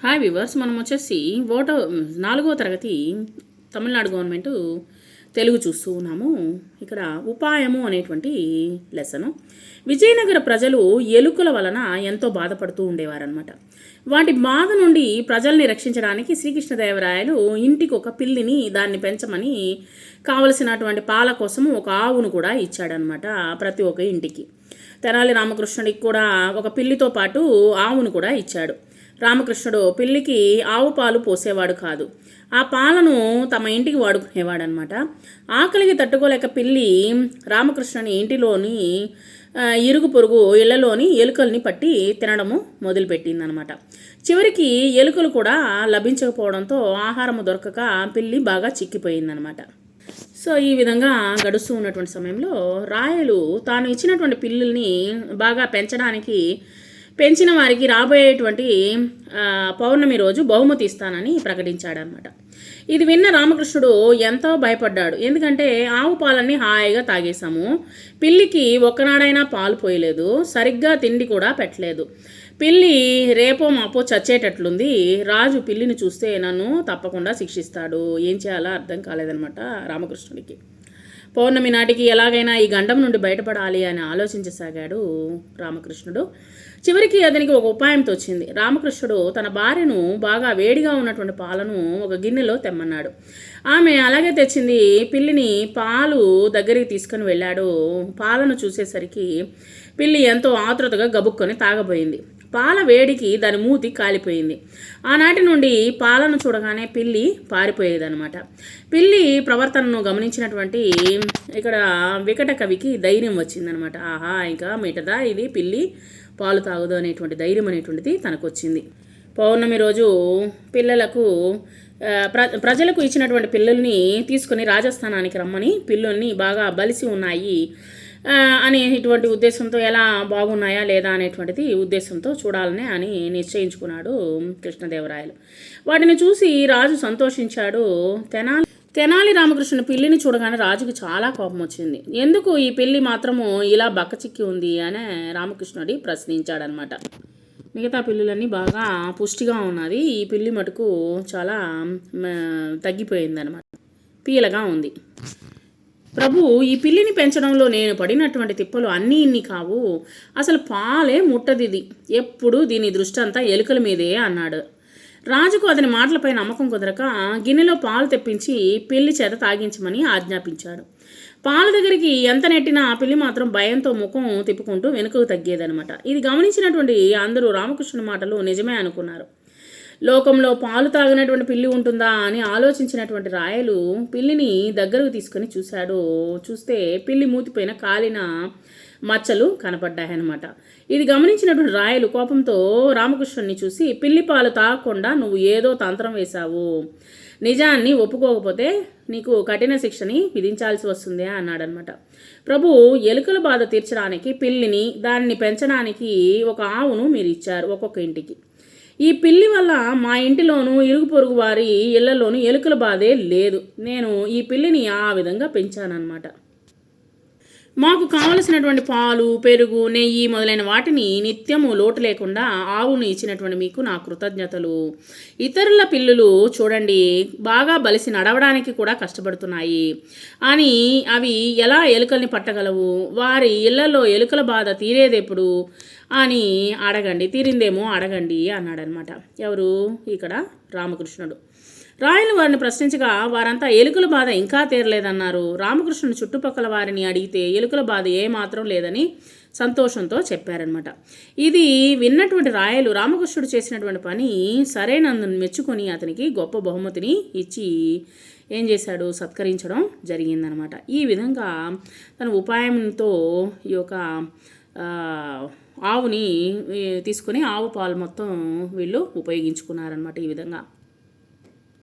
Hi viewers, మనం వచ్చేసి ఓటో 4వ తరగతి తమిళనాడు గవర్నమెంట్ తెలుగు చూస్తూ ఉన్నాము. ఇక్కడ ఉపాయము అనేటువంటి లెసను. విజయనగర ప్రజలు ఎలుకల వలన ఎంతో బాధపడుతూ ఉండేవారనమాట. వాటి బాధ నుండి ప్రజల్ని రక్షించడానికి శ్రీకృష్ణదేవరాయలు ఇంటికి ఒక పిల్లిని దాన్ని పెంచమని కావలసినటువంటి పాల కోసము ఒక ఆవును కూడా ఇచ్చాడనమాట ప్రతి ఒక్క ఇంటికి. తెనాలి రామకృష్ణుడికి కూడా ఒక పిల్లితో పాటు ఆవును కూడా ఇచ్చాడు. రామకృష్ణుడు పిల్లికి ఆవు పాలు పోసేవాడు కాదు. ఆ పాలను తమ ఇంటికి వాడుకునేవాడనమాట. ఆకలికి తట్టుకోలేక పిల్లి రామకృష్ణుని ఇంటిలోని ఇరుగు పొరుగు ఇళ్లలోని ఎలుకల్ని పట్టి తినడము మొదలుపెట్టిందనమాట. చివరికి ఎలుకలు కూడా లభించకపోవడంతో ఆహారము దొరకక పిల్లి బాగా చిక్కిపోయిందనమాట. సో ఈ విధంగా గడుస్తూ ఉన్నటువంటి సమయంలో రాయలు తాను ఇచ్చినటువంటి పిల్లుల్ని బాగా పెంచిన వారికి రాబోయేటువంటి పౌర్ణమి రోజు బహుమతి ఇస్తానని ప్రకటించాడనమాట. ఇది విన్న రామకృష్ణుడు ఎంతో భయపడ్డాడు. ఎందుకంటే ఆవు పాలన్నీ హాయిగా తాగేశాము, పిల్లికి ఒక్కనాడైనా పాలు పోయలేదు, సరిగ్గా తిండి కూడా పెట్టలేదు. పిల్లి రేపో మాపో చచ్చేటట్లుంది. రాజు పిల్లిని చూస్తే నన్ను తప్పకుండా శిక్షిస్తాడు. ఏం చేయాలో అర్థం కాలేదనమాట రామకృష్ణుడికి. పౌర్ణమి నాటికి ఎలాగైనా ఈ గండం నుండి బయటపడాలి అని ఆలోచించసాగాడు రామకృష్ణుడు. చివరికి అతనికి ఒక ఉపాయంతో వచ్చింది. రామకృష్ణుడు తన భార్యను బాగా వేడిగా ఉన్నటువంటి పాలను ఒక గిన్నెలో తెమ్మన్నాడు. ఆమె అలాగే తెచ్చింది. పిల్లిని పాలు దగ్గరికి తీసుకుని వెళ్ళాడు. పాలను చూసేసరికి పిల్లి ఎంతో ఆతృతగా గబుక్కొని తాగబోయింది. పాల వేడికి దాని మూతి కాలిపోయింది. ఆనాటి నుండి పాలను చూడగానే పిల్లి పారిపోయేదనమాట. పిల్లి ప్రవర్తనను గమనించినటువంటి ఇక్కడ వికట కవికి ధైర్యం వచ్చిందనమాట. ఆహా, ఇంకా మిటదా ఇది పిల్లి పాలు తాగదు అనేటువంటి ధైర్యం అనేటువంటిది తనకు వచ్చింది. పౌర్ణమి రోజు ప్రజలకు ఇచ్చినటువంటి పిల్లల్ని తీసుకుని రాజస్థానానికి రమ్మని పిల్లుల్ని బాగా బలిసి ఉన్నాయి అనేటువంటి ఉద్దేశంతో, ఎలా బాగున్నాయా లేదా అనేటువంటిది ఉద్దేశంతో చూడాలని అని నిశ్చయించుకున్నాడు కృష్ణదేవరాయలు. వాటిని చూసి రాజు సంతోషించాడు. తెనాలి రామకృష్ణుని పిల్లిని చూడగానే రాజుకి చాలా కోపం వచ్చింది. ఎందుకు ఈ పిల్లి మాత్రము ఇలా బక్కచిక్కి ఉంది అని రామకృష్ణుడి ప్రశ్నించాడనమాట. మిగతా పిల్లులన్నీ బాగా పుష్టిగా ఉన్నది, ఈ పిల్లి మటుకు చాలా తగ్గిపోయిందనమాట, పీలగా ఉంది. ప్రభు, ఈ పిల్లిని పెంచడంలో నేను పడినటువంటి తిప్పలు అన్నీ ఇన్ని కావు. అసలు పాలే ముట్టదిది. ఎప్పుడు దీని దృష్టి అంతా ఎలుకల మీదే అన్నాడు. రాజుకు అతని మాటలపై నమ్మకం కుదరక గిన్నెలో పాలు తెప్పించి పిల్లి చేత తాగించమని ఆజ్ఞాపించాడు. పాల దగ్గరికి ఎంత నెట్టినా ఆ పిల్లి మాత్రం భయంతో ముఖం తిప్పుకుంటూ వెనుకకు తగ్గేదనమాట. ఇది గమనించినటువంటి అందరూ రామకృష్ణుని మాటలు నిజమే అనుకున్నారు. లోకంలో పాలు తాగినటువంటి పిల్లి ఉంటుందా అని ఆలోచించినటువంటి రాయలు పిల్లిని దగ్గరకు తీసుకొని చూస్తే పిల్లి మూతిపోయిన కాలిన మచ్చలు కనపడ్డాయన్నమాట. ఇది గమనించినటువంటి రాయలు కోపంతో రామకృష్ణుని చూసి, పిల్లి పాలు తాగకుండా నువ్వు ఏదో తంత్రం వేశావు, నిజాన్ని ఒప్పుకోకపోతే నీకు కఠిన శిక్షని విధించాల్సి వస్తుంది అన్నాడనమాట. ప్రభు, ఎలుకల బాధ తీర్చడానికి పిల్లిని, దాన్ని పెంచడానికి ఒక ఆవును మీరు ఇచ్చారు ఒక్కొక్క ఇంటికి. ఈ పిల్లి వల్ల మా ఇంటిలోనూ ఇరుగు పొరుగు వారి ఇళ్లలోనూ ఎలుకల బాధే లేదు. నేను ఈ పిల్లిని ఆ విధంగా పెంచానన్నమాట. మాకు కావలసినటువంటి పాలు, పెరుగు, నెయ్యి మొదలైన వాటిని నిత్యము లోటు లేకుండా ఆవును ఇచ్చినటువంటి మీకు నా కృతజ్ఞతలు. ఇతరుల పిల్లులు చూడండి, బాగా బలిసి నడవడానికి కూడా కష్టపడుతున్నాయి, అని అవి ఎలా ఎలుకల్ని పట్టగలవు? వారి ఇళ్లలో ఎలుకల బాధ తీరేదెప్పుడు అని అడగండి, తీరిందేమో అడగండి అన్నాడనమాట. ఎవరు? ఇక్కడ రామకృష్ణుడు. రాయలు వారిని ప్రశ్నించగా వారంతా ఎలుకల బాధ ఇంకా తీరలేదన్నారు. రామకృష్ణుని చుట్టుపక్కల వారిని అడిగితే ఎలుకల బాధ ఏమాత్రం లేదని సంతోషంతో చెప్పారనమాట. ఇది విన్నటువంటి రాయలు రామకృష్ణుడు చేసినటువంటి పని సరైనందుని మెచ్చుకొని అతనికి గొప్ప బహుమతిని ఇచ్చి ఏం చేశాడు? సత్కరించడం జరిగిందనమాట. ఈ విధంగా తన ఉపాయంతో ఈ యొక్క ఆవుని తీసుకొని ఆవు పాలు మొత్తం వీళ్ళు ఉపయోగించుకున్నారనమాట. ఈ విధంగా